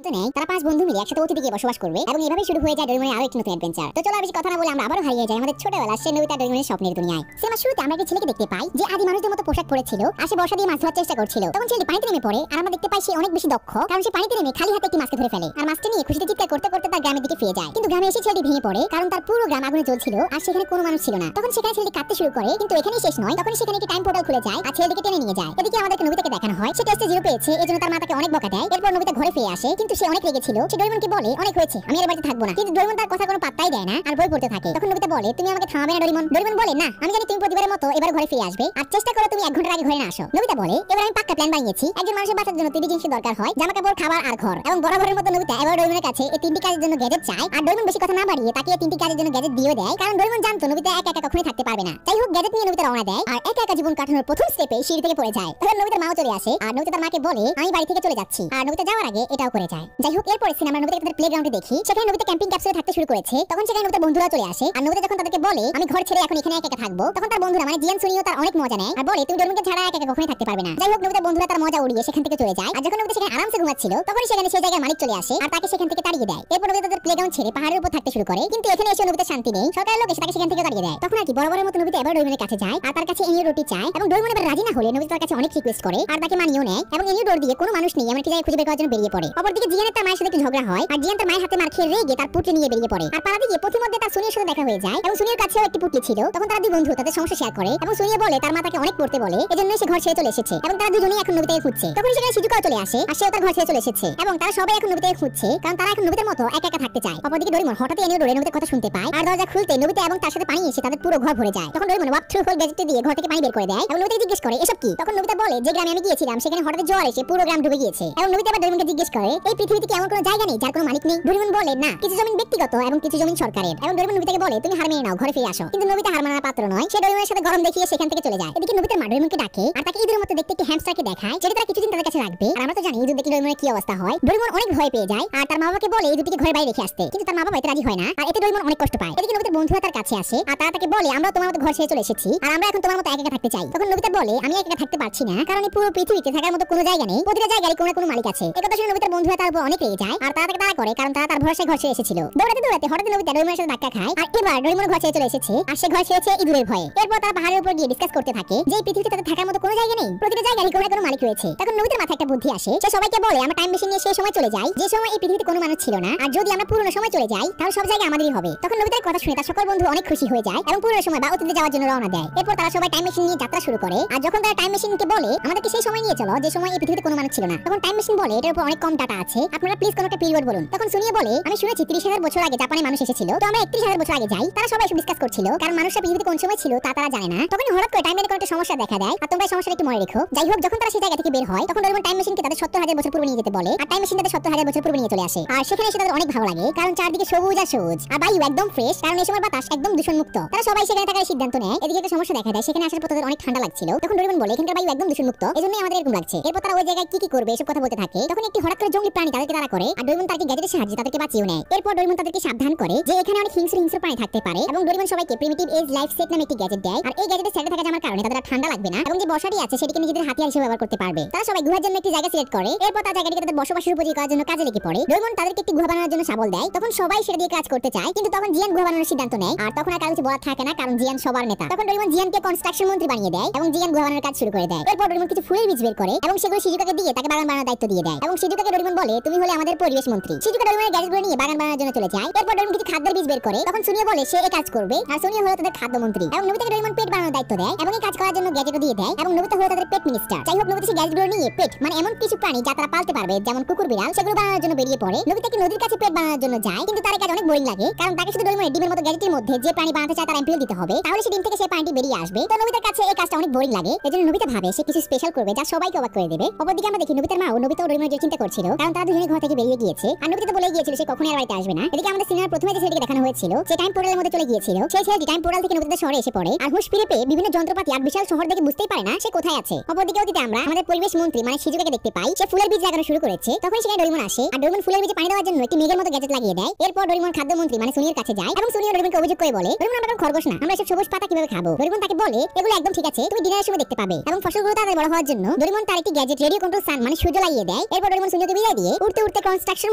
সিদ্ধান্ত নেয় তারা 5 বন্ধু মিলে একসাথে অতীতে গিয়ে বসবাস করবে এবং এভাবে শুরু হয়ে যায় ডোরেমনের আরো একটি নতুন অ্যাডভেঞ্চার। তো চলো আর বেশি কথা না বলে আমরা আবারও হারিয়ে যাই আমাদের ছোটবেলার সেই নবিতা ডোরেমনের স্বপ্নের দুনিয়ায়। সিনেমার শুরুতে আমরা একটা ছেলেকে দেখতে পাই যে আদি মানুষদের মতো পোশাক পরেছিল আর সে বর্ষা দিয়ে মাছ ধরার চেষ্টা করছিল। তখন ছেলেটি পানিতে নেমে পড়ে আর আমরা দেখতে পাই সে অনেক বেশি দক্ষ, কারণ সে পানিতে নেমে খালি হাতে একটি মাছকে ধরে ফেলে আর মাছটি নিয়ে খুশিতে চিৎকার করতে করতে তার গ্রামের দিকে ফিরে যায়। কিন্তু গ্রামে এসে ছেলেটি ভেঙে পড়ে কারণ তার পুরো গ্রাম আগুনে জ্বলছিল আর সেখানে কোনো মানুষ ছিল না। তখন সেখানে ছেলেটি কাঁদতে শুরু করে, কিন্তু এখানেই শেষ নয়, তখন সেখানে একটি টাইম পোর্টাল খুলে যায় আর ছেলেটিকে টেনে নিয়ে যায়। এদিকে আমাদেরকে নবিতাকে দেখানো হয় সে টেস্টে 0 পেয়েছে, এজন্য তার মা তাকে অনেক বকা দেয়। এরপর নবিতা ঘরে ফিরে আসে, কিন্তু সে অনেক রেগেছিল। সে ডোরেমনকে বলে অনেক হয়েছে, আমি আর বাড়িতে থাকবো না। কিন্তু ডোরেমন তার কথা কোনো পাত্তাই দেয় না আর বই পড়তে থাকে। তখন নবিতা বলে তুমি আমাকে থামাবে না ডোরেমন? ডোরেমন বলে না, আমি জানি তুমি প্রতিবারের মতো এবার ঘরে ফিরে আসবে আর চেষ্টা করো তুমি 1 ঘন্টার আগে ঘরে না আসো। নবিতা বলে এবার আমি পাক্কা প্ল্যান বানিয়েছি। একজন মানুষের বাঁচার জন্য 3টি জিনিসের দরকার হয়, জামা কাপড়, খাবার আর ঘর। এবং বরাবরের মতো নবিতা এবার ডোরেমনের কাছে এই 3টি কাজের জন্য গ্যাজেট চায় আর ডোরেমন বেশি কথা না বাড়িয়ে তাকে এই 3টি কাজের জন্য গ্যাজেট দিয়ে দেয়, কারণ ডোরেমন জানতো নবিতা একা একা কখনোই থাকতে পারবে না। যাই হোক, গ্যাজেট নিয়ে নবিতা রওনা দেয় আর একা একা জীবন কাটানোর প্রথম স্টেপে সিঁড়ি থেকে পড়ে যায়। তখন নবিতার মাও চলে আসে আর নবিতা তার মাকে বলে আমি বাড়ি থেকে চলে যাচ্ছি, আর নবিতা যাওয়ার আগে এটাও করে যায়। যাই হোক, এরপর সিনেমা নবিতাকে তাদের প্লেগ্রাউন্ডে দেখি, সেখানে নবিতা ক্যাম্পিং ক্যাপসুলে থাকতে শুরু করেছে। তখন সেখানে নবিতার বন্ধুরা চলে আসে আর নবিতা যখন তাদেরকে বলে আমি ঘর ছেড়ে এখন এখানে একা একা থাকবো, তখন তার বন্ধুরা মানে জিয়ান সুনিও তার অনেক মজা নেয় আর বলে তুমি ডোরেমনকে ছাড়া একা একা কখনোই থাকতে পারবে না। যাই হোক, নবিতার বন্ধুরা তার মজা উড়িয়ে সেখান থেকে চলে যায় আর যখন নবিতা সেখানে আরামসে ঘুমাচ্ছিল তখনই সেখানে সেই জায়গার মালিক চলে আসে আর তাকে সেখান থেকে তাড়িয়ে দেয়। এরপর নবিতা তাদের প্লেগ্রাউন্ড ছেড়ে পাহাড়ের উপর থাকতে শুরু করে, কিন্তু এখানে এসে নবিতার শান্তি নেই। সরকারের লোক এসে তাকে সেখান থেকে তাড়িয়ে দেয়। তখন আর কি বরাবরের মতো নবিতা এবার ডোরেমনের কাছে যায় আর তার কাছে এনিও রুটি চায় এবং ডোরেমন এবার রাজি না হলে নবিতা তার কাছে অনেক রিকোয়েস্ট করে আর তাকে মানিয়েও নেয় এবং এনিও ডোর দিয়ে কোনো মানুষ নেই এমন কি জায়গায় খুঁজে বের করার জন্য বেরিয়ে পড়ে। অপরদিকে জিয়ানের তার মায়ের সাথে একটু ঝগড়া হয় আর জিয়ান তার মায়ের হাতে মার খেয়ে রেগে তার পুত্র নিয়ে বেরিয়ে পড়ে আর পাড়া দিয়ে পথিমধ্যে তার সুনিয়ার সাথে দেখা হয়ে যায় এবং সুনিয়ার কাছেও একটি পুত্র ছিল। তখন তারা দুই বন্ধু তাদের সমস্যা শেয়ার করে এবং সুনিয়া বলে তার মা তাকে অনেক পড়তে বলে, এজন্য সে ঘর ছেড়ে চলে এসেছে এবং তারা দুজনেই এখন নবিতাকে খুঁজছে। তখন সেখানে শিজুকাও চলে আসে আর সেও তার ঘর ছেড়ে চলে এসেছে এবং তারা সবাই এখন নবিতাকে খুঁজছে, কারণ তারা এখন নবিতার মতো একা একা থাকতে চায়। অপরদিকে ডোরেমন হঠাৎ এনিও ডোরে নবিতার কথা শুনতে পায় আর দরজা খুলতে নবিতা এবং তার সাথে পানি এসে তাদের পুরো ঘর ভরে যায়। তখন Doraemon walk through hole gadget দিয়ে ঘর থেকে পানি বের করে দেয় এবং নবিতাকে জিজ্ঞেস করে এসব কি। তখন নবিতা বলে যে গ্রামে আমি গিয়েছিলাম সেখানে হঠাৎ জোয়ার এসে পুরো গ্রাম ডুবে গিয়েছে এবং নবিতা আবার ডোরেমনকে জিজ্ঞেস করে এই পৃথিবীতে কি এমন কোনো জায়গা নেই যার কোনো মালিক নেই? ডোরেমন বলে না, কিছু জমি ব্যক্তিগত এবং কিছু জমি সরকারের। এবং ডোরেমন নবিতাকে বলে তুমি হার মেনে নাও, ঘরে ফিরে আসো। কিন্তু নবিতা হার মানার পাত্র নয়, সে ডোরেমনের সাথে গরম দেখিয়ে সেখান থেকে চলে যায়। এদিকে নবিতার মা ডোরেমনকে ডাকে আর তাকে ঈদের মতো দেখতে একটি হ্যামস্টারকে দেখায়, যেটা তারা কিছুদিন তাদের কাছে রাখবে। আর আমরা তো জানি ঈদ দেখে ডোরেমনের কি অবস্থা হয়। ডোরেমন অনেক ভয় পেয়ে যায় আর তার মা বাবাকে বলে এই দুটিকে ঘরের বাইরে রেখে আসতে, কিন্তু তার মা বাবা এতে রাজি হয় না আর এতে ডোরেমন অনেক কষ্ট পায়। এদিকে নবিতার বন্ধুরা তার কাছে আসে আর তারা তাকে বলে আমরা তোমার মতো ঘর ছেড়ে চলে এসেছি আর আমরা এখন তোমার মতো একা একা থাকতে চাই। তখন নবিতা বলে আমি একা একা থাকতে পারছি না, কারণ এই পুরো পৃথিবীতে থাকার মতো কোনো জায়গা নেই, প্রতিটা জায়গায় কোনো না কোনো মালিক আছে। এই কথা শুনে নবিতার বন্ধুরা তার উপর অনেক রেগে যায় আর তারা তাকে তাড়া করে, কারণ তারা তার ভরসায় ঘর ছেড়ে এসেছিল। দৌড়াতে দৌড়াতে হঠাৎ নবিতা ডোরেমনের সাথে ধাক্কা খায় আর এবার ডোরেমন ঘর ছেড়ে চলে এসেছে আর সে ঘর ছেড়েছে ইঁদুরের ভয়ে। এরপর তারা পাহাড়ের উপর গিয়ে ডিসকাস করতে থাকে যে এই পৃথিবীতে তাদের থাকার মতো কোনো জায়গা নেই, প্রতিটা জায়গায় কোনো না কোনো মালিক রয়েছে। তখন নবিতার মাথায় একটা বুদ্ধি আসে, সে সবাইকে বলে আমরা টাইম মেশিন নিয়ে সেই সময় চলে যাই যে সময় এই পৃথিবীতে কোনো মানুষ ছিল না, আর যদি আমরা পুরনো সময় চলে যাই তাহলে সব জায়গা আমাদেরই হবে। তখন নবিতার কথা শুনে তার সকল বন্ধু অনেক খুশি হয়ে যায় এবং পুরনো সময় বা অতীতে যাওয়ার জন্য রওনা দেয়। এরপর তারা সবাই টাইম মেশিন নিয়ে যাত্রা শুরু করে আর যখন তারা টাইম মেশিনকে বলে আমাদেরকে সেই সময় নিয়ে চলো যে সময় এই পৃথিবীতে কোনো মানুষ ছিল না, তখন টাইম মেশিন বলে এটার উপর অনেক কম ডাটা আছে, আপনারা প্লিজ কোনো একটা পিরিয়ড বলুন। তখন সুনিয়া বলে আমি শুনেছি 30,000 বছর আগে জাপানে মানুষ এসেছিল, তো আমরা 31,000 বছর আগে যাই। তারা সবাই এসব ডিসকাস করছিল, কারণ মানুষরা পৃথিবীতে কোন সময় ছিল তা তারা জানে না। তখন হঠাৎ করে টাইম মেশিনে কোনো একটা সমস্যা দেখা দেয় আর তোমরা এই সমস্যাটা একটু মনে রেখো। যাই হোক, যখন তারা সেই জায়গা থেকে বের হয় তখন ডোরেমন টাইম মেশিনকে তাদের 70,000 বছর পূর্বে নিয়ে যেতে বলে আর টাইম মেশিন তাদের 70,000 বছর পূর্বে নিয়ে চলে আসে। আর সেখানে এসে তাদের অনেক ভালো লাগে, কারণ চারদিকে সবুজ আর সবুজ আর বায়ু একদম ফ্রেশ, কারণ এই সময় বাতাস একদম দূষণমুক্ত। তারা সবাই সেখানে থাকার সিদ্ধান্ত নেয়। এদিকে একটা সমস্যা দেখা দেয়, সেখানে আসার পর তাদের অনেক ঠান্ডা লাগছিল। তখন ডোরেমন বলে এখানকার বায়ু একদম দূষণমুক্ত, এজন্যই আমাদের এরকম লাগছে। এরপর তারা ওই জায়গায় কি করবে এসব কথা বলতে থাকে। তখন একটি হঠাৎ করে জঙ্গলি প্রাণী তাদেরকে তাড়া করে আর ডোরেমন তাকে গ্যাজেটের সাহায্যে তাদেরকে বাঁচিয়ে নেয়। এরপর ডোরেমন তাদেরকে সাবধান করে যে এখানে অনেক হিংস্র প্রাণী থাকতে পারে এবং ডোরেমন সবাইকে প্রিমিটিভ এজ লাইফ সেট নামে একটি গ্যাজেট দেয় আর এই গ্যাজেটের সেটে থাকা যাওয়ার কারণে তাদের ঠান্ডা লাগবে না এবং যে বর্ষাটি আছে সেটিকে নিজেদের হাতিয়ার হিসেবে ব্যবহার করতে পারবে। তারা সবাই গুহার জন্য একটি জায়গা সিলেক্ট করে। এরপর তার জায়গাটিকে তাদের বসবাসের উপযোগী করার জন্য কাজে লেগে পড়ে। ডোরেমন তাদেরকে একটি গুহা বানানোর জন্য শাবল দেয়। তখন সবাই সেটা দিয়ে কাজ করতে চায়, কিন্তু তখন জিয়ান গুহা বানানোর সিদ্ধান্ত নেয় আর তখন আর কারো কিছু বলার থাকে না, কারণ জিয়ান সবার নেতা। তখন ডোরেমন জিয়ানকে কনস্ট্রাকশন মন্ত্রী বানিয়ে দেয় এবং জিয়ান গুহা বানানোর কাজ শুরু করে দেয়। এরপর ডোরেমন কিছু ফুলের বীজ বের করে এবং সেগুলো শিজুকাকে দিয়ে তাকে বাগান বানানোর দায়িত্ব দিয়ে দেয় এবং শিজুকাকে ডোরেমন বলে তুমি হলে আমাদের পরিবেশ মন্ত্রী। শিজুকা ডোরেমনের গ্যাজেটগুলো নিয়ে বাগান বানানোর জন্য চলে যায়। এরপর ডোরেমন কিছু খাদ্যের বীজ বের করে, তখন সুনিয়া বলে সে এই কাজ করবে আর সুনিয়া হলো তাদের খাদ্য মন্ত্রী এবং নবিতাকে ডোরেমন পেট বানানোর দায়িত্ব দেয় এবং এই কাজ করার জন্য গ্যাজেটও দিয়ে দেয় এবং নবিতা হলো তাদের পেট মিনিস্টার। যাই হোক, নবিতা সেই গ্যাজেটগুলো নিয়ে পেট মানে এমন কিছু প্রাণী যা তারা পালতে পারবে যেমন কুকুর বিড়াল সেগুলো বানানোর জন্য বেরিয়ে পড়ে। নবিতা কি নদীর কাছে পেট বানানোর জন্য যায়, কিন্তু তার কাজ অনেক বোরিং লাগে, কারণ তাকে শুধু ডোরেমনের ডিমের মতো গ্যাজেটের মধ্যে যে প্রাণী বানাতে চায় তার এমপিএল দিতে হবে, তাহলে সেই ডিম থেকে সেই প্রাণীটি বেরিয়ে আসবে। তো নবিতার কাছে এই কাজটা অনেক বোরিং লাগে, এজন্য নবিতা ভাবে সে কিছু স্পেশাল করবে যা সবাইকে অবাক করে দেবে। অপরদিকে আমরা দেখি নবিতার মা ও নবিতা ও ডোরেমনের চিন্তা করছিল, কারণ তারা দুজনে ঘর থেকে বেরিয়ে গিয়েছে আর নবিতা তো বলে গিয়েছিল সে কখনোই আর বাড়িতে আসবে না। এদিকে আমাদের সিনেমার প্রথমে যে ছেলেটিকে দেখানো হয়েছিল যে টাইম পোর্টালের মধ্যে চলে গিয়েছিল, সেই ছেলেটি টাইম পোর্টাল থেকে নবিতার শহরে এসে পড়ে আর হুঁশ ফিরে পেয়ে বিভিন্ন যন্ত্রপাতি আর বিশাল শহর দেখে বুঝতেই পারে না সে কোথায় আছে। অপরদিকে অতীতে আমরা আমাদের পরিবেশ মন্ত্রী মানে শিজুকাকে দেখতে পাই, সে ফুলের বীজ লাগানো শুরু করেছে। তখন সেখানে ডোরেমন আসে আর ডোরেমন ফুলের বীজে পানি দেওয়ার জন্য একটি মেঘের মতো গ্যাজেট লাগিয়ে দেয়। এরপর ডোরেমন খাদ্য মন্ত্রী মানে সুনিয়ার কাছে যায় এবং সুনিয়া ডোরেমনকে অভিযোগ করে বলে ডোরেমন আমরা খরগোশ না, আমরা এসব সবুজ পাতা কিভাবে খাবো। ডোরেমন তাকে বলে এগুলো একদম ঠিক আছে, তুমি ডিনারের সময় দেখতে পাবে এবং ফসলগুলো তাড়াতাড়ি বড় হওয়ার জন্য ডোরেমন তার একটি গ্যাজেট রেডিও কন্ট্রোল সান মানে সূর্য লাগিয়ে দেয়। এরপর ডোরেমন সুনিয়াকে বিদায় দিয়ে উঠতে উঠতে কনস্ট্রাকশন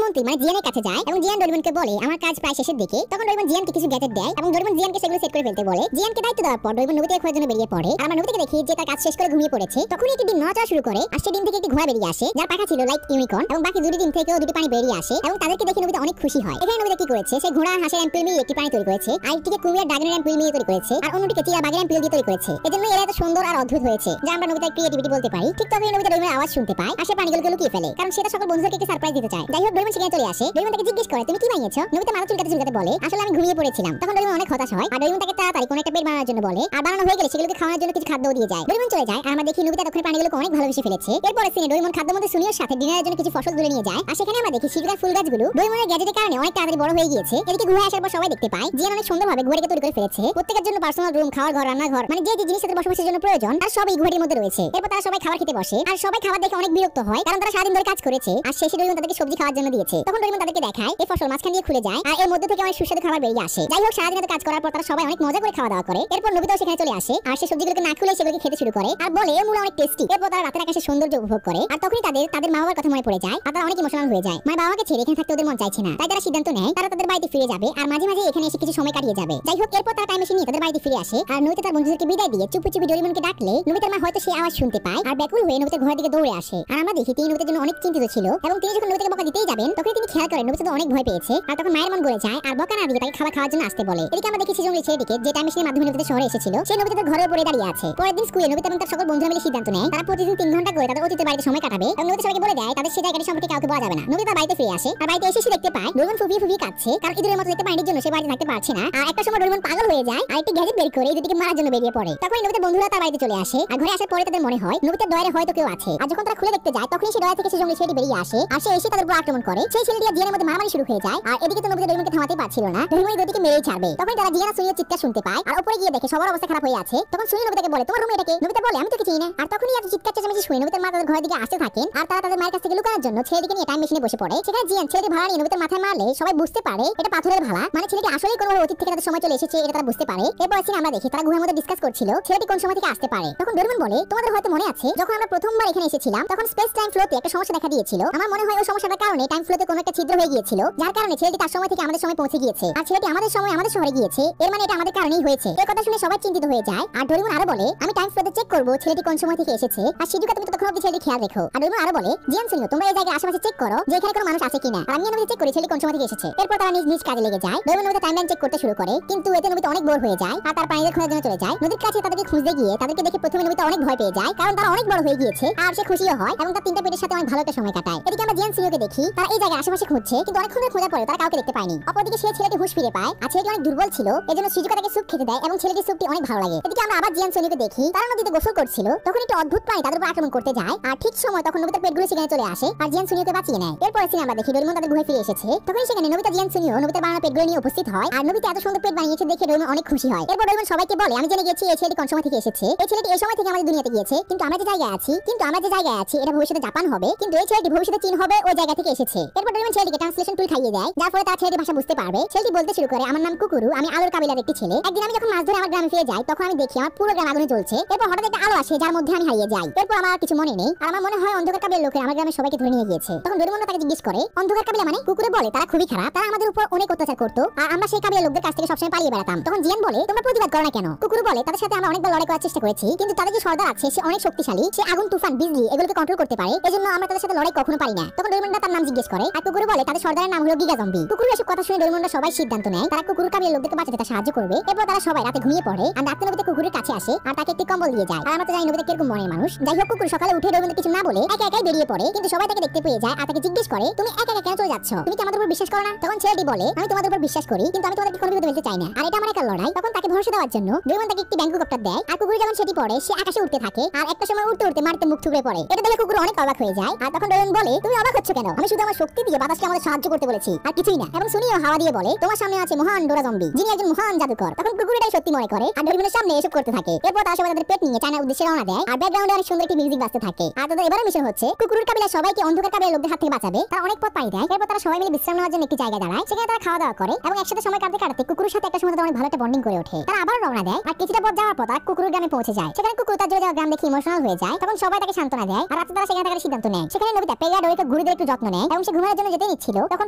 মন্ত্রী মানে জিয়ানের কাছে যায় এবং জিয়ান ডোরেমনকে বলে আমার কাজ প্রায় শেষের দিকে। তখন ডোরেমন জিয়ানকে কিছু গ্যাজেট দেয় এবং ডোরেমন জিয়ানকে সেগুলো সেট করে ফেলতে বলে। জিয়ানকে দায়িত্ব দেওয়ার পর ডোরেমন নবিতাকে খোঁজার জন্য বেরিয়ে পড়ে। আর আমরা নবিতাকে দেখি যে তার কাজ শেষ করে ঘুমিয়ে পড়েছে। তখনই একটি ডিম নড়াচড়া শুরু করে আর সেই ডিম থেকে একটি ঘোড়া বেরিয়ে আসে যার পাখা ছিল লাইক ইউনিকর্ন এবং বাকি দুটি ডিম থেকেও দুটি প্রাণী বেরিয়ে আসে এবং তাদেরকে দেখে নবিতা অনেক খুশি হয়। এখানে নবিতা কি করেছে, সে ঘোড়া আর হাঁসের অ্যাম্পিল মিলিয়ে একটি প্রাণী তৈরি করেছে, আর একটিকে কুমির ড্রাগনের অ্যাম্পিল মিলিয়ে তৈরি করেছে, আর অন্যটিকে চিয়া বাঘের অ্যাম্পিল দিয়ে তৈরি করেছে। এজন্য এরা এত সুন্দর আর অদ্ভুত হয়েছে যা আমরা নবিতার ক্রিয়েটিভিটি বলতে পারি। ঠিক তখনই নবিতা ডোরেমনের আওয়াজ শুনতে পায় আর সে প্রাণীগুলোকে লুকিয়ে ফেলে কারণ সেটা সকল বন্ধুদেরকে একটি সারপ্রাইজ দিতে চায়। যাই হোক ডোরেমন সেখানে চলে আসে। ডোরেমন তাকে জিজ্ঞেস করে তুমি কি বানিয়েছো? নবিতা মাথা চুলকাতে বলে আসলে আমি ঘুমিয়ে পড়েছিলাম। তখন ডোরেমন অনেক হতাশ হয় আর ডোরেমন তাকে তাড়াতাড়ি কোনো একটা পেট বানানোর জন্য বলে আর বানানো হয়ে গেলে সেগুলোকে খাওয়ানোর জন্য কিছু খাদ্য দিয়ে যায়। ডোরেমন চলে যায় আর আমরা দেখি নবিতা তখন প্রাণীগুলোকে অনেক ভালোবেসে ফেলেছে। এরপরে সিনে ডোরেমন খাদ্য মধ্যে সুনিয়র সাথে ডিনারের জন্য কিছু ফসল তুলে নিয়ে যায় আর সেখানে আমরা দেখি শিকার ফুল গাছগুলো ডোরেমনের গ্যাজেটের কারণে অনেক তাড়াতাড়ি বড় হয়ে গিয়েছে। এদিকে ঘুরে আসার পর সবাই দেখতে পায় জিয়ান অনেক সুন্দরভাবে ঘুড়িকে তৈরি করে ফেলেছে। প্রত্যেকের জন্য পার্সোনাল রুম, খাওয়ার ঘর, রান্নাঘর মানে যে জিনিস তাদের বসবাসের জন্য প্রয়োজন তার সবই ঘুড়ির মধ্যে রয়েছে। এরপর তারা সবাই খাবার খেতে বসে আর সবাই খাবার দেখে অনেক বিরক্ত হয় কারণ তারা সারাদিন ধরে কাজ করেছে আর শেষে ডোরেমন তাদেরকে সবজি খাওয়ার জন্য দিয়েছে। তখন ডোরেমন তাদেরকে দেখায় এই ফসল মাঝখান দিয়ে খুলে যায় আর এর মধ্যে থেকে অনেক সুস্বাদু খাবার বেরিয়ে আসে। যাই হোক সারাদিন কাজ করার পর তারা সবাই অনেক মজা করে খাওয়া দাওয়া করে। এরপর নবিতাও সেখানে চলে আসে আর সে সবজিগুলোকে না খুলে সেগুলোকে খেতে শুরু করে আর বলে এর মূল্য অনেক টেস্টি। এরপর তারা রাতের আকাশের সৌন্দর্য উপভোগ করে আর তখনই তাদের মা বাবার কথা মনে পড়ে যায় আর তারা অনেক ইমোশনাল হয়ে যায়। মানে বাবাকে ছেড়ে এখানে থাকতে ওদের মন চাইছে না, তাই তারা সিদ্ধান্ত নেয় তারা তাদের বাড়িতে ফিরে যাবে আর মাঝে মাঝে এখানে এসে কিছু সময় কাটিয়ে যাবে। যাই হোক এরপর তারা টাইম মেশিন নিয়ে তাদের বাড়িতে ফিরে আসে আর নবিতা তার বন্ধুদেরকে বিদায় দিয়ে চুপি চুপি ডোরেমনকে ডাকলে নবিতার মা হয়তো সেই আওয়াজ শুনতে পায় আর ব্যাকুল হয়ে নবিতার ঘরের দিকে দৌড়ে আসে। আর আমরা দেখি তিনি নবিতার জন্য অনেক চিন্তিত ছিল এবং তিনি যখন নবিতাকে বকা দিতেই যাবেন তখন তিনি খেয়াল করেন নবিতা অনেক ভয় পেয়েছে আর তখন মায়ের মন গলে যায় আর বকা না দিয়ে তাকে খাবার খাওয়ার জন্য আসতে বলে। এদিকে আমরা দেখি সেজন ছেলেটিকে যে টাইম মেশিনের মাধ্যমে নবিতা শহরে এসেছিল সে নবিতার ঘরের উপরে দাঁড়িয়ে আছে। পরের দিন স্কুলে নবিতা এবং তার সকল বন্ধুরা মিলে সিদ্ধান্ত নেয় তারা প্রতিদিন 3 ঘন্টা করে তাদের অতীতের বাড়িতে সময় কাটাবে এবং নবিতা সবাইকে বলে দেয় তাদের সেই জায়গাটি সম্পর্কে কাউকে বলা যাবে না। নবিতা বাড়িতে ফিরে আসে আর বাড়িতে এসে সে দেখতে পায় ডোরেমন ফুফিয়ে কাঁদছে কারণ ইঁদুরের মতো দেখতে পানির জন্য সে বাড়িতে থাকতে পারছে না। আর একটা সময় ডোরেমন পাগল হয়ে যায় আর একটি গ্যাজেট বের করে ইঁদুরটিকে মারার জন্য বেরিয়ে পড়ে। তখন নবিতার বন্ধুরা তার বাড়িতে চলে আসে আর ঘরে আসার পরে তাদের মনে হয় নবিতার ডয়ারে হয়তো কেউ আছে। আর যখন তারা খুলে দেখতে যায় তখনই সে ডয়ার থেকে সে জঙ্গলি ছেলেটি বেরিয়ে আসে আর সে এসে তাদের উপর আক্রমণ করে। সেই ছেলেটি জিয়ানের মধ্যে মারামারি শুরু হয়ে যায় আর এদিকে তো নবিতা ডোরেমনকে থামাতে পারছিল না, ডোরেমন দুটিকে মেরেই ছাড়বে। তখন তারা জিয়ান আর সুনির চিৎকার শুনতে পায় আর উপরে গিয়ে দেখে সবার অবস্থা খারাপ হয়ে আছে। তখন সুনি নবিতাকে বলে তোমার রুমে এটাকে? নবিতা বলে আমি তো কিছু না। আর তখনই এত চিৎকার চেঁচামেচি শুনে নবিতার মা তাদের ঘরের দিকে আসতে থাকেন আর তারা তাদের মায়ের কাছ থেকে লুকানোর জন্য ছেলেটিকে নিয়ে টাইম মেশিনে বসে পড়ে। সেখানে জিয়ান ছেলেটি ভাড়া নিয়ে নবিতার মাথায় মারলে সবাই বুঝতে পারে এটা পাথরের ভালা, মানে ছেলেটি আসলেই কোনো অতীত থেকে তাদের সময় চলে এসেছে এটা তারা বুঝতে পারে। এরপর সিনে আমরা দেখি তারা গুহার মধ্যে ডিসকাস করছিল ছেলেটি কোন সময় থেকে আসতে পারে। তখন ডোরেমন বলে তোমাদের হয়তো মনে আছে যখন আমরা প্রথমবার এখানে এসেছিলাম তখন স্পেস টাইম ফ্লোতে একটা সমস্যা দেখা দিয়েছিল। আমার মনে হয় ওই সমস্যাটার কারণে টাইম ফ্লোতে কোনো একটা ছিদ্র হয়ে গিয়েছিল যার কারণে ছেলেটি তার সময় থেকে আমাদের সময় পৌঁছে গিয়েছে আর ছেলেটি আমাদের সময় আমাদের শহরে গিয়েছে, এর মানে এটা আমাদের কারণেই হয়েছে। এই কথা শুনে সবাই চিন্তিত হয়ে যায় আর ডোরেমন আরো বলে আমি টাইম ফ্লোতে চেক করব ছেলেটি কোন সময় থেকে এসেছে আর শিজুকা তুমি ততক্ষণ অবধি ছেলেটি খেয়াল রেখো। আর ডোরেমন আরো বলে জিয়ান সুনিও তোমরা এই জায়গায় আশেপাশে চেক করো যে এখানে কোনো মানুষ আছে কিনা আর আমি চেক করি ছেলেটি কোন সময় থেকে এসেছে। এরপর তারা নিজ কাজে লেগে যায়। ডোরেমন নবিতা টাইমলাইন চেক করতে শুরু করে কিন্তু এতে নবিতা অনেক বোর হয়ে যায় আর তার প্রাণীদের খোঁজার জন্য চলে যায়। নদীর কাছে তাদেরকে খুঁজতে গিয়ে তাদেরকে দেখে প্রথমে নবিতা অনেক ভয় পেয়ে যায় কারণ তারা অনেক বড় হয়ে গিয়েছে আর সে খুশিও হয় এবং তার তিনটা পেটের সাথে অনেক ভালো একটা সময় কাটায়। এদিকে আমরা জিয়ান সুনিওকে দেখি তারা এই জায়গায় আশেপাশে খুঁজছে কিন্তু অনেকক্ষণ ধরে খোঁজার পরে তারা কাউকে দেখতে পায়নি। অপরদিকে সে ছেলেটি হুঁশ ফিরে পায় আর ছেলেটি অনেক দুর্বল ছিল এজন্য শিজুকা তাকে স্যুপ খেতে দেয় এবং ছেলেটির স্যুপটি অনেক ভালো লাগে। এদিকে আমরা আবার জিয়ান সুনিওকে দেখি তারা নদীতে গোসল করছিল তখন একটি অদ্ভুত প্রাণী তাদের উপর আক্রমণ করতে যায় আর ঠিক সময় তখন নবিতার পেটগুলো সেখানে চলে আসে আর জিয়ান সুনিওকে বাঁচিয়ে নেয়। এরপরে সিনে আমরা দেখি ডোরেমন তাদের গুহায় ফিরে এসেছে তখন সেখানে নবিতা জিয়ান সুনিও নবিতার বানানো পেটগুলো নিয়ে উপস্থিত হয় আর নবিতা এত সুন্দর পেট বানিয়েছে দেখে ডোরেমন অনেক খুশি হয়। এরপর ডোরেমন সবাইকে বলে আমি জেনে গেছি এই ছেলেটি কোন সময় থেকে এসেছে, এই ছেলেটি এই সময় থেকে আমাদের দুনিয়াতে গিয়েছে কিন্তু আমরা যে জায়গায় আছি এটা ভবিষ্যতে জাপান হবে কিন্তু এই ছেলেটি ভবিষ্যতে চীন হবে ওই জায়গা থেকে এসেছে। এরপর ডোরেমন ছেলেটিকে ট্রান্সলেশন টুল খাইয়ে দেয় যার ফলে তার ছেলেটি ভাষা বুঝতে পারবে। ছেলেটি বলতে শুরু করে আমার নাম কুকুরু, আমি আলোর কাবিলার একটি ছেলে। একদিন আমি যখন মাছ ধরে আমার গ্রামে ফিরে যাই তখন আমি দেখি আমার পুরো গ্রাম আগুনে জ্বলছে। এরপর হঠাৎ একটা আলো আসে যার মধ্যে আমি হারিয়ে যাই। এরপর আমার কিছু মনে নেই আর আমার মনে হয় অন্ধকার কাবিলার লোকেরা আমার গ্রামের সবাইকে ধরে নিয়ে গিয়েছে। তখন ডোরেমন তাকে জিজ্ঞেস করে অন্ধকার কাবিলা মানে? কুকুরে বলে তারা খুবই খারাপ, তারা আমাদের উপর অনেক অত্যাচার করতো আর আমরা সেই কাবিলার লোকদের কাছ থেকে সবসময় পালিয়ে বেড়াতাম। তখন জিয়ান বলে তোমরা প্রতিবাদ করো না কেন? কুকুর বলে তাদের সাথে আমরা অনেকবার লড়াই করার চেষ্টা করেছি কিন্তু তাদের যে সর্দার আছে সে অনেক শক্তিশালী, সে আগুন তুফান বিজলি এগুলোকে কন্ট্রোল করতে পারে এজন্য আমরা তাদের সাথে লড়াই কখনো পারি না। তখন ডোরেমন তার নাম জিজ্ঞেস করে আর কুকুর বলে তাদের সর্দারের নাম হলো গিগা জম্বি। কুকুর এসব কথা শুনে ডোরেমন সবাই সিদ্ধান্ত নেয় তারা কুকুর কাবিলার লোকদেরকে বাঁচাতে তার সাহায্য করবে। এরপর তারা সবাই রাতে ঘুমিয়ে পড়ে আর রাতে নবিতা কুকুরের কাছে আসে আর তাকে একটি কম্বল দিয়ে যায়। আর আমরা তো জানি নবিতা কিরকম মনের মানুষ। যাই হোক কুকুর সকালে উঠে ডোরেমন কিছু না বলে একা একাই বেরিয়ে পড়ে কিন্তু সবাই তাকে দেখতে পেয়ে যায় আর তাকে জিজ্ঞেস করে তুমি একা একা কেন চলে যাচ্ছ, তুমি কি আমাদের উপর বিশ্বাস করো না? তখন ছেলেটি বলে আমি তোমাদের উপর বিশ্বাস করি কিন্তু আমি তোমাদেরকে কোনো বিপদে ফেলতে চাই না আর এটা আমার একা লড়াই। তখন তাকে ভরসা দেওয়ার জন্য ডোরেমন তাকে একটি ব্যাঙ্গু কপ্টার দেয় আর কুকুর যখন সেটি পড়ে সে আকাশে উঠতে থাকে আর একটা সময় উঠতে উঠতে মাটিতে মুখ থুবড়ে পড়ে। এটা দেখে কুকুর অনেক অবাক হয়ে যায় আর তখন ডোরেমন বলে তুমি অবাক হচ্ছ কেন? আমি শুধু আমার শক্তি দিয়ে বাতাস বাসকে আমাদের সাহায্য করতে বলেছি, আর কিছুই না। এবং সুনিও হাওয়া দিয়ে বলে, তোমার সামনে আছে মহান ডোরা জম্বি, যিনি একজন মহান জাদুকর। তখন কুকুর এটাই সত্যি মনে করে আর ডোরেমনের সামনে এসব করতে থাকে। এরপর তারা সবাই তাদের পেট নিয়ে চায়নার উদ্দেশ্যে রওনা দেয়, আর ব্যাকগ্রাউন্ডে অনেক সুন্দর একটি মিউজিক বাজতে থাকে। আর তাদের এবারে মিশন হচ্ছে কুকুরের কাবিলা সবাইকে অন্ধকার কাবিলার লোকদের হাত থেকে বাঁচাবে। তারা অনেক পথ পাড়ি দেয়। এরপর তারা সবাই মিলে বিশ্রাম নেওয়ার জন্য একটি জায়গায় দাঁড়ায়। সেখানে তারা খাওয়া দাওয়া করে এবং একসাথে সময় কাটাতে কুকুরের সাথে একটা সময় তাদের অনেক ভালো একটা বন্ডিং করে ওঠে। তারা আবার রওনা দেয়, আর কিছুটা পথ যাওয়ার পর তারা কুকুরের গ্রামে পৌঁছে যায়। সেখানে কুকুর তার জোরে যাওয়া গ্রাম দেখে ইমোশনাল হয়ে যায়। তখন সবাই তাকে সান্ত্বনা দেয়, আর রাতে তারা সেখানে থাকার সিদ্ধান্ত নেয়। সেখানে নবিতা পেগা ডোরিকে ঘুড়িদের একটু যত্ন নেয় এবং সে ঘুমানোর জন্য যেতে নিচ্ছিল। তখন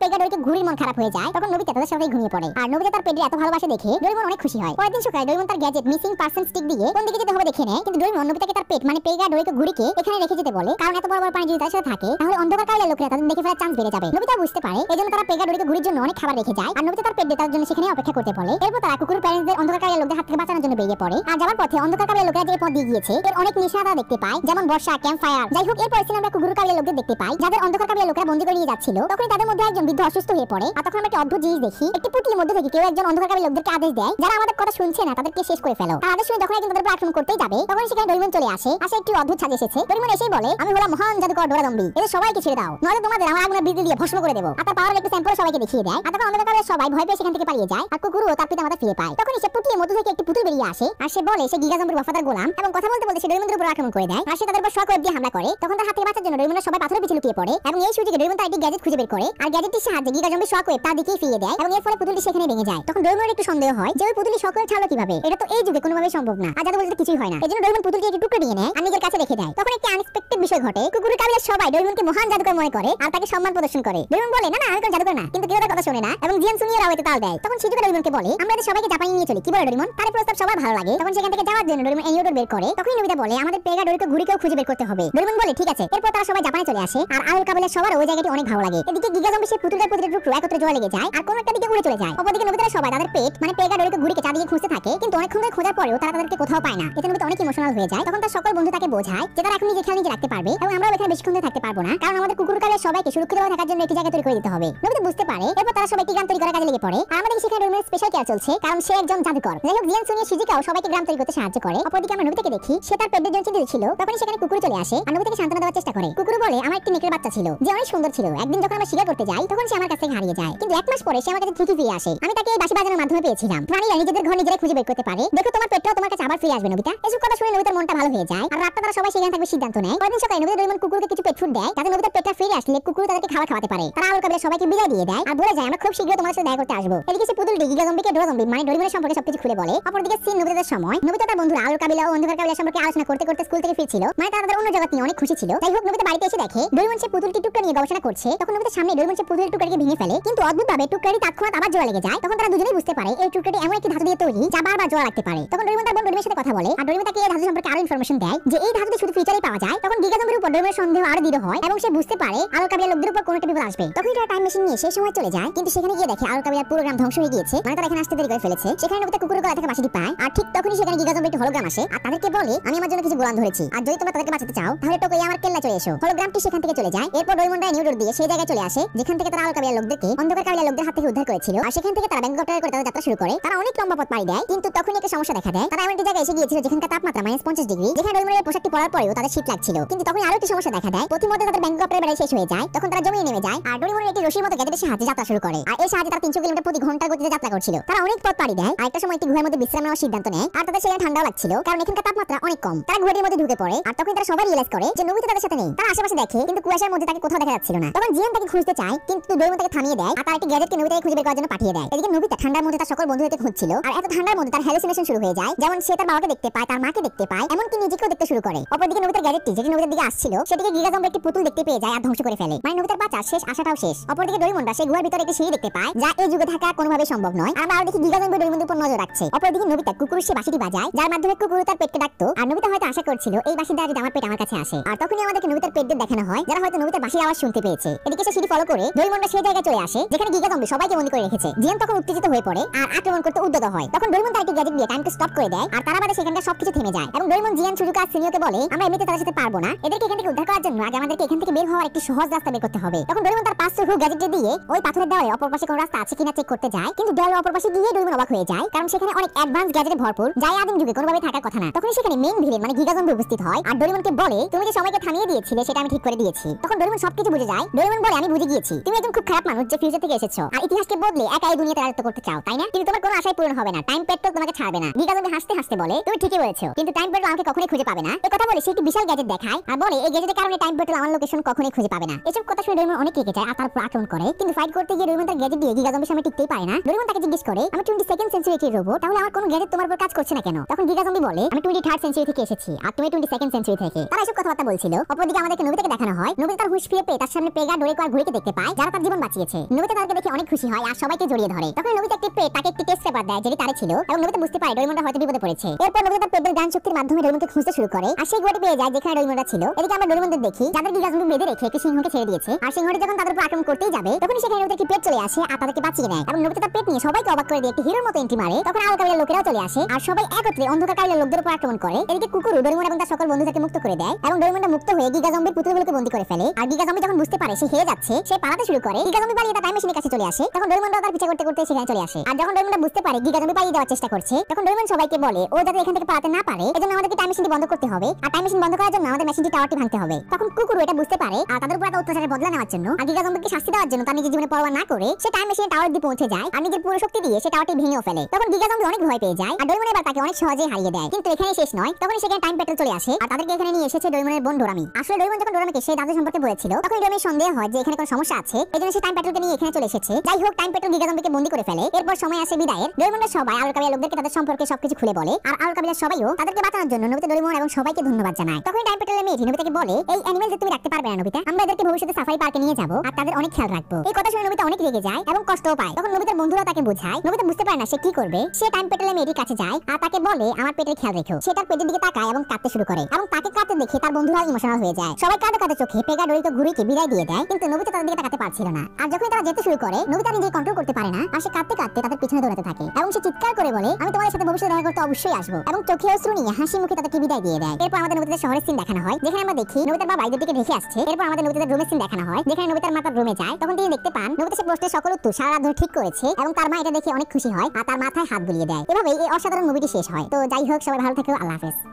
পেগা ডোরিকে ঘুড়ির মন খারাপ হয়ে যায়। তখন নবিতা তাদের সাথে ঘুমিয়ে পড়ে, আর নবিতা তার পেটে এত ভালোবাসা দেখে ডোরেমন অনেক খুশি হয়। পরের দিন সকালে ডোরেমন তার গ্যাজেট মিসিং পারসন স্টিক দিয়ে কোন দিকে যেতে হবে দেখে নেয়। কিন্তু ডোরেমন নবিতাকে তার পেট মানে পেগা ডোরিকে ঘুড়িকে এখানে রেখে যেতে বলে, কারণ এত বড় বড় প্রাণী যদি তার সাথে থাকে তাহলে অন্ধকার কাবিলার লোকেরা তাদের দেখে ফেলার চান্স বেড়ে যাবে। নবিতা বুঝতে পারে, এজন্য তারা পেগা ডোরিকে ঘুড়ির জন্য অনেক খাবার রেখে যায়, আর নবিতা তার পেট দিয়ে তার জন্য সেখানে অপেক্ষা করতে বলে। এরপর তারা কুকুর প্যারেন্টসদের অন্ধকার কাবিলার লোকদের হাত থেকে বাঁচানোর জন্য বেরিয়ে পড়ে। আর যাওয়ার পথে অন্ধকার কাবিলার লোকেরা যে পথ দিয়ে গিয়েছে এর অনেক নিশানা দেখতে পায়, যেমন বর্ষা, ক্যাম্প ফায়ার। যাই হোক, এরপর আমরা কুকুর কাবিলার লোকদের দেখতে পাই যাদের অন্ধকার কাবিলার লোকেরা বন্দী করে নিয়ে যাচ্ছিল। তখন তাদের মধ্যে একজন বৃদ্ধ অসুস্থ হয়ে পড়ে, আর তখন আমরা একটা অদ্ভুত জিনিস দেখি। একটি পুটলির মধ্যে থেকে কেউ একজন অন্ধকার কাবিলার লোকদেরকে আদেশ দেয়, যারা আমাদের কথা শুনছে না তাদেরকে শেষ করে ফেলো। আর আদেশ শুনে যখন একজন তাদের আক্রমণ করতেই যাবে তখন সেখানে ডোরেমন চলে আসে। একটি অদ্ভুত সাজে এসেছে। ডোরেমন এসেই বলে, আমি হলাম মহান জাদুকর ডোরা জম্বি, এদের সবাইকে ছেড়ে দাও, নয়তো তোমাদের আমার আগুনের বিদ্যুৎ দিয়ে ভস্ম করে দেবো। আর তার পাওয়ার একটু স্যাম্পল সবাইকে দেখিয়ে দেয়। আর তখন অন্ধকার কাবিলার সবাই ভয় পেয়ে সেখান থেকে পালিয়ে যায়, আর কুকুরও তার পিতামাতা ফিরে পায়। তখন সে পুটলির মধ্যে থেকে একটি পুতুল বেরিয়ে আসে, আর সে বলে সে গিগা জম্বির ওয়াফাদার গোলাম, এবং কথা বলতে বলতে সে ডোরেমনের উপর আক্রমণ করে দেয়। আর সে তাদের উপর শক ওয়েভ দিয়ে হামলা করে। তখন তার হাত থেকে বাঁচার জন্য ডোরেমনের সবাই পাথরের পিছে লুকিয়ে পড়ে, এবং এই সুযোগে ডোরেমন তার একটি গ্যাজেট খুঁজে বের করে, আর গ্যাজেটটির সাহায্যে গিগা জম্বির শক ওয়েভ তার দিকেই ফিরিয়ে দেয়, এবং এর ফলে পুতুলটি সেখানে ভেঙে যায়। তখন ডোরেমনের একটু সন্দেহ হয় যে ওই পুতুলটি শক ওয়েভ ছাড়লো কিভাবে, এটা তো এই যুগে কোনোভাবেই সম্ভব না, আর জাদু বলতে কিছুই হয় না। এজন্য ডোরেমন পুতুলটি একটু টুকরো নিয়ে নেয় আর নিজের কাছে রেখে দেয়। তখন একটি আনএক্সপেক্টেড বিষয় ঘটে। কুকুরের কাবিলার সবাই ডোরেমনকে মহান জাদুকর মনে করে আর তাকে সম্মান প্রদর্শন করে। ডোরেমন বলে, না না, আমি কোনো জাদুকর না, কিন্তু কেউ তার কথা শোনে না, এবং জিয়ান সুনিও রাওয়েতে তাল দেয়। তখন শিজুকা ডোরেমনকে বলে, আমরা এদের সবাইকে জাপানে নিয়ে চলি, কি বলে ডোরেমন? তার প্রস্তাব সবার ভালো লাগে। তখন সেখান থেকে যাওয়ার জন্য ডোরেমন এনিওডোর বের করে। তখন নবিতা বলে, আমাদের পেগা ডোরিকে ঘুড়িকেও খুঁজে বের করতে হবে। ডোরেমন বলে, ঠিক আছে। এরপর তারা সবাই জাপানে চলে আসে, আর আউল কাবিলার সবার ওই জায়গাটি অনেক ভালো লাগে। এদিকে গিগা জম্বি সে পুতুলটার প্রতিটা টুকরো একত্রে জোড়া লেগে যায়, আর কোন একটা দিকে উড়ে চলে যায়। অপরদিকে নবিতারা সবাই তাদের পেট মানে পেগা ডোরিকে ঘুড়িকে চারদিকে খুঁজতে থাকে, কিন্তু অনেকক্ষণ ধরে খোঁজার পরেও তারা তাদেরকে কোথাও পায় না। এতে নবিতা অনেক ইমোশনাল হয়ে যায়। তখন তার সকল বন্ধু তাকে বোঝায় যে তারা এখন নিজে খেয়াল নিজে রাখতে পারবে, এবং আমরা এখানে বেশিক্ষণ ধরে থাকতে পারবো না, কারণ আমাদের কুকুর কাবিলার সবাইকে সুরক্ষিতভাবে থাকার জন্য একটি জায়গা তৈরি করে দিতে হবে। নবিতা বুঝতে পারে। এরপর তারা সবাই একটি গ্রাম তৈরি করার কাজে লেগে পড়ে, আর আমাদের সেখানে ডোরেমনের স্পেশাল কেয়ার চলছে, কারণ সে একজন জাদুকর। যাই হোক, জিয়ান সুনিও শিজুকাও সবাইকে গ্রাম তৈরি করতে সাহায্য করে। অপরদিকে আমরা নবিতাকে দেখি, সে তার পেটের জন্য চিন্তিত ছিল। তখন সেখানে কুকুর চলে আসে, আর নবিতাকে সান্ত্বনা দেওয়ার চেষ্টা করে। কুকুর বলে, আমার একটি নেকড়ের বাচ্চা ছিল যে অনেক সুন্দর ছিল। একদিন যখন আমরা শিকার করতে যাই তখন সে আমার কাছ থেকে হারিয়ে যায়, কিন্তু 1 মাস পরে সে আমার কাছে ঠিকই ফিরে আসে। আমি তাকে এই বাঁশি বাজানোর মাধ্যমে পেয়েছিলাম। প্রাণীরা নিজেদের ঘর নিজেরাই খুঁজে বের করতে পারে। দেখো, তোমার পেটটাও তোমার কাছে আবার ফিরে আসবে নবিতা। এসব কথা শুনে নবিতার মনটা ভালো হয়ে যায়, আর রাতটা তারা সবাই সেখানে থাকবে সিদ্ধান্ত নেয়। পরের দিন সকালে নবিতা ডোরেমন কুকুরকে কিছু পেট ফুড দেয়, যাতে নবিতার পেটটা ফিরে আসলে কুকুর তাদেরকে খাবার খাওয়াতে পারে। তারা আউল কাবিলার সবাইকে বিদায় দিয়ে দেয়, আর বলে যায়, আমরা খুব শীঘ্রই তোমার সাথে দেখা করতে আসবো। এদিকে সে পুতুলটি গিগা জম্বিকে ডোরা জম্বি মানে ডোরেমনের সম্পর্কে সবকিছু খুলে বলে। অপরদিকে সিন নবিতাদের সময় নবিতা তার বন্ধুরা আউল কাবিলা ও অন্ধকার কাবিলার সম্পর্কে আলোচনা করতে করতে স্কুল থেকে ফিরছিল, মানে তারা তাদের অন্য জগৎ নিয়ে অনেক খুশি ছিল। যাই হোক, নবিতা বাড়িতে এসে দেখে ডোরেমন সে পুতুলটি টুকরা নিয়ে গবেষণা করছে। তখন নবিতার সামনে ডোরেমন সে পুতুলের টুকরাটিকে ভেঙে ফেলে, কিন্তু অদ্ভুতভাবে টুকরাটি তৎক্ষণাৎ আবার জোড়া লেগে যায়। তখন তারা দুজনেই বুঝতে পারে এই টুকরাটি এমন একটি ধাতু দিয়ে তৈরি যা বারবার জোড়া লাগতে পারে। তখন ডোরেমন তার বোন ডোরেমের সাথে কথা বলে, আর ডোরেমন তাকে এই ধাতু সম্পর্কে আরো ইনফরমেশন দেয় যে এই ধাতুটি শুধু ফিচারেই পাওয়া যায়। তখন গিগা জম্বির উপর ডোরেমনের সন্দেহ আরো দৃঢ় হয়, এবং সে বুঝতে পারে আউল কাবিলার লোকদের উপর কোনো একটা বিপদ আসবে। তখন তারা টাইম মেশিন নিয়ে সেই সময় চলে যায়, কিন্তু সেখানে গিয়ে দেখে আউল কাবিলার পুরো গ্রাম ধ্বংস হয়ে গিয়েছে, মানে তারা এখানে আসতে দেরি করে ফেলেছে। সেখানে নবিতা কুকুরের গলা থেকে বাঁশিটি পায়, আর ঠিক তখনই সেখানে গিগা জম্বির একটি হলোগ্রাম আসে, আর তাদেরকে বলে, আমি আমার জন্য কিছু গোলাম ধরেছি, আর যদি তোমরা তাদেরকে বাঁচাতে চাও তাহলে টোকোই আমার কেল্লা চলে এসো। হলোগ্রামটি সেখান থেকে চলে যায়। এরপর ডোরেমনরা নিউডোর দিয়ে সেই জায়গায় চলে আসে যেখান থেকে তারা আউল কাবিলার লোকদেরকে অন্ধকার কাবিলার লোকদের হাত থেকে উদ্ধার করেছিল, আর সেখান থেকে তারা ব্যাঙ্গকপ্টারে করে তাদের যাত্রা শুরু করে। তারা অনেক লম্বা পথ পাড়ি দেয়, কিন্তু তখনই একটা সমস্যা দেখা দেয়। তারা এমন একটি জায়গায় এসে গিয়েছিল যেখানকার তাপমাত্রা -50 ডিগ্রি, যেখানে ডোরেমনের পোশাকটি পরার পরেও তাদের শীত লাগছিল। কিন্তু তখন আরো একটি সমস্যা দেখা দেয়, প্রতিমধ্যে তাদের ব্যাঙ্গকপ্টারের বেড়াই শেষ হয়ে যায়। তখন তারা জমিয়ে নেমে যায়, আর ডোরেমনের একটি রশির মতো গ্যাজেটের সাহায্যে যাত্রা শুরু করে, আর এই সাহায্যে তারা 300 কিলোমিটার প্রতি ঘন্টার গতিতে যাত্রা করছিল। তারা অনেক পথ পাড়ি দেয়, আর একটা সময় একটি গুহার মধ্যে বিশ্রাম নেওয়ার সিদ্ধান্ত নেয়, আর তাদের সেখানে ঠান্ডাও লাগছিল কারণ এখানকার তাপমাত্রা অনেক কম। তারা গুহাটির মধ্যে ঢুকে পড়ে, আর তখন তারা সবাই রিয়েলাইজ করে যে নবিতা তাদের সাথে নেই। তারা আশেপাশে দেখে, কিন্তু কুয়াশার মধ্যে তাকে কোথাও দেখা যাচ্ছিল না। তখন জিয়ান তাকে খুঁজতে চায়, কিন্তু ডোরেমন তাকে থামিয়ে দেয়, আর তার একটি গ্যাজেটকে নবিতাকে খুঁজে বের করার জন্য পাঠিয়ে দেয়। এদিকে নবিতা ঠান্ডার মধ্যে তার সকল বন্ধুদেরকে খুঁজছিল, আর এত ঠান্ডার মধ্যে তার হ্যালুসিনেশন শুরু হয়ে যায়, যেমন সে তার বাবাকে দেখতে পায়, তার মাকে দেখতে পায়, এমনকি নিজেকেও দেখতে শুরু করে। অপরদিকে নবিতার গ্যাজেটটি যেটি নবিতার দিকে আসছিল সেটিকে গিগা জম্বি একটি পুতুল দেখতে পেয়ে যায় আর ধ্বংস করে ফেলে, মানে নবিতার বাঁচার শেষ আশাটাও শেষ। অপরদিকে ডোরেমনরা সেই গুহার ভিতরে একটি সিঁড়ি দেখতে পায় যা এই যুগে থাকা কোনোভাবে সম্ভব নয়। আমরা আর দেখি গিগা জম্বি ডোরেমনের উপর নজর রাখছে। অপরদিকে নবিতা কুকুরের সে বাঁশিটি বাজায় যার মাধ্যমে কুকুর তার পেটকে ডাকতো, আর নবিতা হয়তো আশা করছিল এই বাঁশি দ্বারা যদি আমার পেট আমার কাছে আসে। আর তখনই আমাদেরকে নবিতার পেটদের দেখানো হয় যারা হয়তো নবিতার বাঁশির আওয়াজ শুনতে পেয়েছে। এদিকে সে সিঁড়ি ফলো করে ডোরেমনরা সেই জায়গায় চলে আসে যেখানে গিগা জম্বি সবাইকে বন্দী করে রেখেছে। জিয়ান তখন উত্তেজিত হয়ে পড়ে আর আক্রমণ করতে উদ্যত হয়। তখন ডোরেমন তার একটি গ্যাজেট দিয়ে টাইমকে স্টপ করে দেয়, আর তারা বাদে সেখানকার সবকিছু থেমে যায়। এবং ডোরেমন জিয়ান সুজুকা আর সুনিওকে বলে, আমরা এমনিতে তাদের সাথে পারবো না, এদেরকে এখান থেকে উদ্ধার করার জন্য আগে আমাদেরকে এখান থেকে বের হওয়ার একটি সহজ রাস্তা বের করতে হবে। তখন ডোরেমন তার 500 হুক গ্যাজেট দিয়ে ওই পাথরের দেওয়ালে অপর পাশে কোন রাস্তা আছে কিনা চেক করতে যায়, কিন্তু দেওয়ালের অপর পাশে গিয়ে ডোরেমন অবাক হয়ে যায়, কারণ সেখানে অনেক অ্যাডভান্স গ্যাজেটে ভরপুর যা আদিম যুগে কোনোভাবে থাকার কথা না। তখন সেখানে মেইন ভিলেন মানে গিগা জম্বি উপস্থিত হয়, আর ডোরেমনকে বলে, তুমি যে সময়কে থামিয়ে দিয়েছিলে সেটা আমি ঠিক করে দিয়েছি। তখন ডোরেমন সবকিছু বুঝে যায়। ডোরেমন বলে, আমি বুঝে গিয়েছি তুমি একদম খুব খারাপ মানুষ যে ফিউচার থেকে এসেছো আর ইতিহাসকে বদলে একাই দুনিয়াতে রাজত্ব করতে চাও, তাই না? কিন্তু তোমার কোনো আশাই পূরণ হবে না। টাইম পেট্রোল তোমাকে ছাড়বে না। গিগা জম্বি হাসতে হাসতে বলে, তুমি ঠিকই বলেছো, কিন্তু টাইম পেট্রোল আমাকে কখনোই খুঁজে পাবে না। এই কথা বলে সে একটি বিশাল গ্যাজেট দেখায় আর বলে এই গ্যাজেটের কারণে টাইম পেট্রোল আমার লোকেশন কখনোই খুঁজে পাবে না। এসব কথা শুনে ডোরেমন অনেক রেগে যায় আর তার উপর আক্রমণ করে, কিন্তু ফাইট করতে গিয়ে ডোরেমন তার গ্যাজেট দিয়ে গিগা জম্বির সামনে টিকতেই পারে না। ডোরেমন তাকে জিজ্ঞেস করে, আমি 22nd সেঞ্চুরির রোবট, তাহলে আমার কোনো গ্যাজেট তোমার উপর কাজ করছে না কেন? তখন গিগা জম্বি বলে, আমি 23rd সেঞ্চুরি থেকে এসেছি আর তুমি 22nd সেঞ্চুরি থেকে। তারা এসব কথাবার্তা বলছিল। অপরদিকে আমাদেরকে নোবিতাকে দেখানো হয়। নোবিতা তার হুঁশ ফিরে পেয়ে তার সামনে পেগা, ডোরেকো আর ঘুরিকে দেখতে পায়, যারা তার জীবন বাঁচিয়েছে। নোবিতা তাদেরকে দেখে অনেক খুশি হয় আর সবাইকে জড়িয়ে ধরে। তখন নোবিতা একটি পেট তাকে একটি টেস্ট পেপার দেয় যেটি তারে ছিল, এবং নোবিতা বুঝতে পারে ডোরেমনটা হয়তো বিপদে পড়েছে। এরপর নোবিতা তার পেটের জ্ঞান শক্তির মাধ্যমে ডোরেমনকে খুঁজতে শুরু করে আর সেই গুহাটি পেয়ে যায় যেখানে ডোরেমনটা ছিল। এদিকে আমরা ডোরেমনদের দেখি যাদের গিগা জম্বি বেঁধে রেখে একটি সিংহকে ছেড়ে দিয়েছে, আর সিংহটি যখন তাদের উপর আক্রমণ করতেই যাবে তখন সেখানে নোবিতার একটি পেট চলে আসে আর তাদেরকে বাঁচিয়ে নেয়, এবং নোবিতা তার পেট নিয়ে সবাইকে অবাক করে দিয়ে একটি হিরোর মতো এন্ট্রি মারে। তখন আল কাবিলার লোকেরাও চলে আসে আর সবাই একত্রে অন্ধকার কাবিলার লোকদের উপর আক্রমণ করে। এদিকে কুকুরু ডোরেমন এবং তার সকল বন্ধুদেরকে মুক্ত করে দেয়, এবং ডোরেমনটা মুক্ত হয়ে গিগা জম্বির পুতুলগুলোকে বন্দী করে ফেলে। আর গিগা জম্বি যখন বুঝতে পারে সে হেরে যাচ্ছে, সে পালাতে শুরু করে। গিগা জম্বি পালিয়ে তার টাইম মেশিনের কাছে চলে আসে, তখন ডোরেমনটা তার পিছে করতে করতে সেখানে চলে আসে। আর যখন ডোরেমনটা বুঝতে পারে গিগা জম্বি পালিয়ে যাওয়ার চেষ্টা করছে, তখন ডোরেমন সবাইকে বলে ও যাতে এখান থেকে পালাতে না পারে এজন্য আমাদেরকে টাইম মেশিনটি বন্ধ করতে হবে, আর টাইম মেশিন বন্ধ করার জন্য আমাদের মেশিনটি টাওয়ারটি ভাঙতে হবে। তখন কুকুরু এটা বুঝতে পারে আর তাদের উপর অত্যাচারের বদলা নেওয়ার জন্য আর গিগা জম্বিকে শাস্তি দেওয়ার জন্য তার নিজের জীবনে পরোয়া না করে সে টাইম মেশিনের টাওয়ার দিয়ে পৌঁছে যায় আর নিজের পুরো শক্তি দিয়ে সে টাওয়ারটি ভেঙেও ফেলে। তখন গিগা জম্বি অনেক ভয় পেয়ে যায় আর ডোরেমন এবার তাকে অনেক সহজেই হারিয়ে দেয়। কিন্তু এখানে শেষ নয়, তখন সেখানে টাইম পেট্রোল চলে আসে আর তাদেরকে এখানে নিয়ে এসেছে ডোরেমনের বোন ডোরামি। আসলে ডোরেমন যখন ডোরামিকে সেই দাদু সম্পর্কে বলেছিল তখন ডোরামির সন্দেহ হয় যে এখানে কোনো সমস্যা আছে, এজন্য সে টাইম পেট্রোলকে নিয়ে এখানে চলে এসেছে। যাই হোক, টাইম পেট্রোল গিগা জম্বিকে বন্দী করে ফেলে। এরপর সময় আসে বিদায়ের। ডোরেমনের সবাই আল কাবিলার লোকদেরকে তাদের সম্পর্কে সবকিছু খুলে বলে আর আল কাবিলার সবাইও তাদেরকে বাঁচানোর জন্য নোবিতা, ডোরেমন এবং সবাইকে ধন্যবাদ জানায়। তখন টাইম পেট্রোলের মেয়ে নোবিতাকে বলে, এই অ্যানিমেলদের তুমি রাখতে পারবে না নোবিতা, আমরা এদেরকে ভবিষ্যতে সাফারি পার্কে নিয়ে যাব আর তাদের অনেক খেয়াল রাখবো। এই কথা শুনে নোবিতা অনেক রেগে যায় এবং কষ্টও পায়। তখন নোবিতার বন্ধুরা তাকে বোঝায়। নোবিতা বুঝতে পারে না সে কি করবে। সে টাইম পেট্রোলের মেয়েটির কাছে যায় আর তাকে বলে, আমার পেটের খেয়াল রেখো। সে তার পেটের দিকে তাকায় এবং কাঁদতে শুরু করে, এবং তাকে কাঁদতে দেখে তার বন্ধুরা ইমোশনাল হয়ে যায়। সবাই কাঁদে কাঁদে চোখে পেগা, ডোরিকো, ঘুরিকে বিদায় দিয়ে দেয়, কিন্তু নোবিতা তাদের দিকে তাকাতে পারছিল না। আর যখন তারা যেতে শুরু করে নোবিতা নিজেকে কন্ট্রোল করতে পারে না আর সে কাঁদতে কাঁদতে তাদের পিছনে দৌড়াতে থাকে, এবং সে চিৎকার করে বলে, আমি তোমাদের সাথে ভবিষ্যতে দেখা করতে অবশ্যই আসবো, এবং চোখে অশ্রু নিয়ে হাসি মুখে তাদেরকে বিদায় দিয়ে দেয়। এরপর আমাদের নোবিতাদের শহরের সিন দেখানো হয় যেখানে আমরা দেখি নোবিতার বাবা ঈদের দিকে রেখে আসছে। এরপর আমাদের নোবিতাদের রুমের সিন দেখানো হয় যেখানে নোবিতার মা তার রুমে যায়। তখন তিনি দেখতে পান নোবিতা সে প্রশ্নের সকল উত্তর সারা রাত ধরে ঠিক করেছে, এবং তার মা এটা দেখে অনেক খুশি হয় আর তার মাথায় হাত বুলিয়ে দেয়। এভাবেই এই অসাধারণ মুভিটি শেষ হয়। তো যাই হোক, সবাই ভালো থেকো, আল্লাহ হাফেজ।